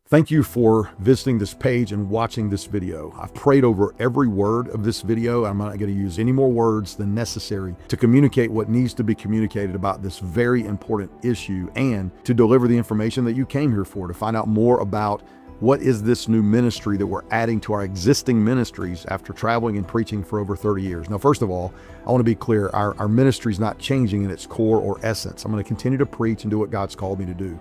Thank you for visiting this page and watching this video. I've prayed over every word of this video. I'm not going to use any more words than necessary to communicate what needs to be communicated about this very important issue and to deliver the information that you came here for, to find out more about what is this new ministry that we're adding to our existing ministries after traveling and preaching for over 30 years. Now, first of all, I want to be clear, our ministry is not changing in its core or essence. I'm going to continue to preach and do what God's called me to do.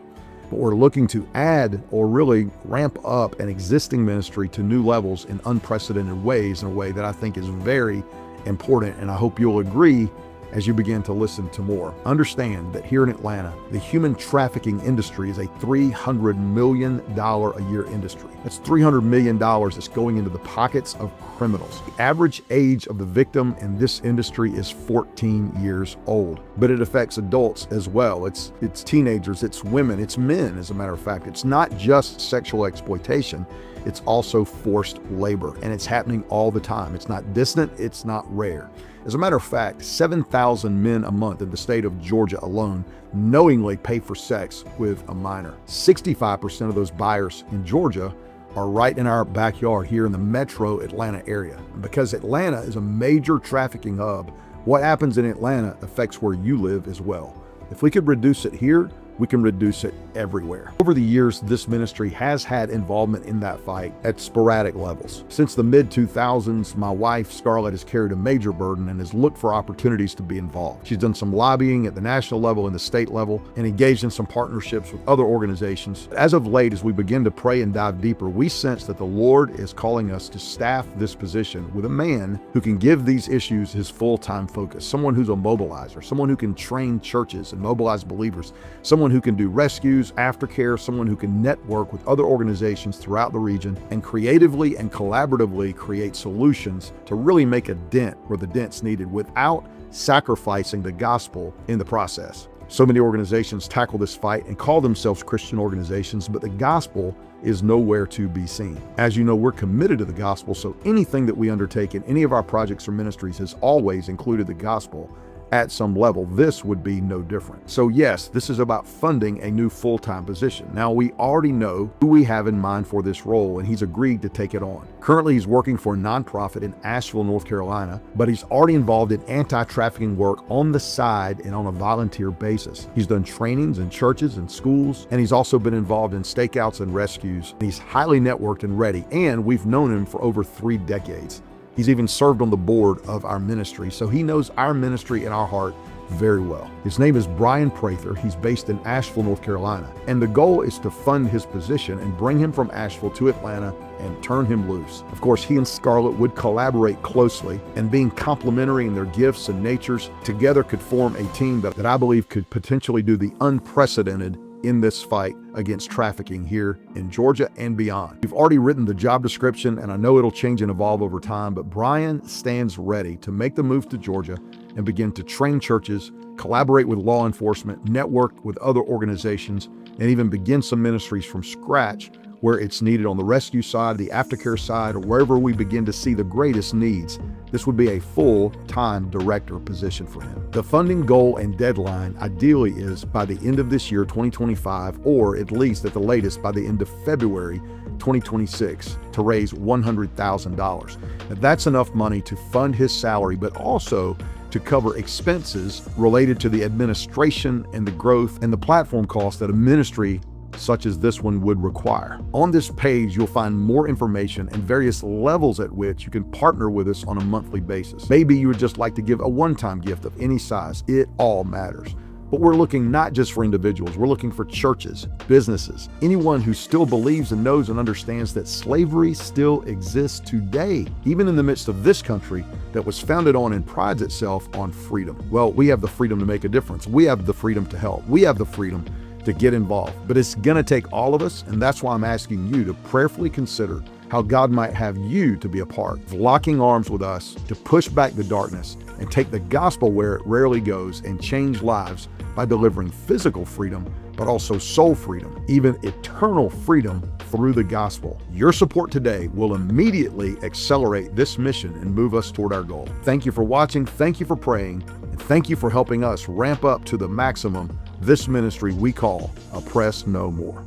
But we're looking to add or really ramp up an existing ministry to new levels in unprecedented ways, in a way that I think is very important, and I hope you'll agree as you begin to listen to more. Understand that here in Atlanta, the human trafficking industry is a $300 million a year industry. That's $300 million that's going into the pockets of criminals. The average age of the victim in this industry is 14 years old, but it affects adults as well. It's teenagers, it's women, it's men, as a matter of fact. It's not just sexual exploitation, it's also forced labor, and it's happening all the time. It's not distant, it's not rare. As a matter of fact, 7,000 men a month in the state of Georgia alone knowingly pay for sex with a minor. 65% of those buyers in Georgia are right in our backyard here in the metro Atlanta area. And because Atlanta is a major trafficking hub, what happens in Atlanta affects where you live as well. If we could reduce it here, we can reduce it everywhere. Over the years, this ministry has had involvement in that fight at sporadic levels. Since the mid-2000s, my wife, Scarlett, has carried a major burden and has looked for opportunities to be involved. She's done some lobbying at the national level and the state level and engaged in some partnerships with other organizations. As of late, as we begin to pray and dive deeper, we sense that the Lord is calling us to staff this position with a man who can give these issues his full-time focus, someone who's a mobilizer, someone who can train churches and mobilize believers, someone who can do rescues, aftercare, someone who can network with other organizations throughout the region and creatively and collaboratively create solutions to really make a dent where the dent's needed without sacrificing the gospel in the process. So many organizations tackle this fight and call themselves Christian organizations, but the gospel is nowhere to be seen. As you know, we're committed to the gospel, so anything that we undertake in any of our projects or ministries has always included the gospel at some level. This would be no different. So yes, this is about funding a new full-time position. Now, we already know who we have in mind for this role, and he's agreed to take it on. Currently, he's working for a nonprofit in Asheville, North Carolina, but he's already involved in anti-trafficking work on the side and on a volunteer basis. He's done trainings in churches and schools, and he's also been involved in stakeouts and rescues. He's highly networked and ready, and we've known him for over 3 decades. He's even served on the board of our ministry, so he knows our ministry and our heart very well. His name is Brian Prather. He's based in Asheville, North Carolina, and the goal is to fund his position and bring him from Asheville to Atlanta and turn him loose. Of course, he and Scarlett would collaborate closely, and being complementary in their gifts and natures, together could form a team that I believe could potentially do the unprecedented in this fight against trafficking here in Georgia and beyond. We've already written the job description, and I know it'll change and evolve over time, but Brian stands ready to make the move to Georgia and begin to train churches, collaborate with law enforcement, network with other organizations, and even begin some ministries from scratch where it's needed on the rescue side, the aftercare side, or wherever we begin to see the greatest needs. This would be a full-time director position for him. The funding goal and deadline ideally is by the end of this year, 2025, or at least at the latest by the end of February 2026, to raise $100,000. Now, that's enough money to fund his salary, but also to cover expenses related to the administration and the growth and the platform costs that a ministry such as this one would require. On this page, you'll find more information and various levels at which you can partner with us on a monthly basis. Maybe you would just like to give a one-time gift of any size. It all matters. But we're looking not just for individuals, we're looking for churches, businesses, anyone who still believes and knows and understands that slavery still exists today, even in the midst of this country that was founded on and prides itself on freedom. Well, we have the freedom to make a difference. We have the freedom to help. We have the freedom to get involved. But it's gonna take all of us, and that's why I'm asking you to prayerfully consider how God might have you to be a part of locking arms with us to push back the darkness and take the gospel where it rarely goes and change lives by delivering physical freedom, but also soul freedom, even eternal freedom through the gospel. Your support today will immediately accelerate this mission and move us toward our goal. Thank you for watching, thank you for praying, and thank you for helping us ramp up to the maximum this ministry we call Oppress No More.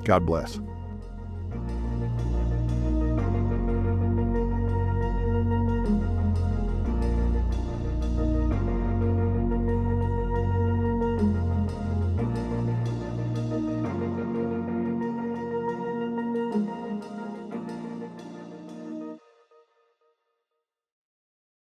God bless.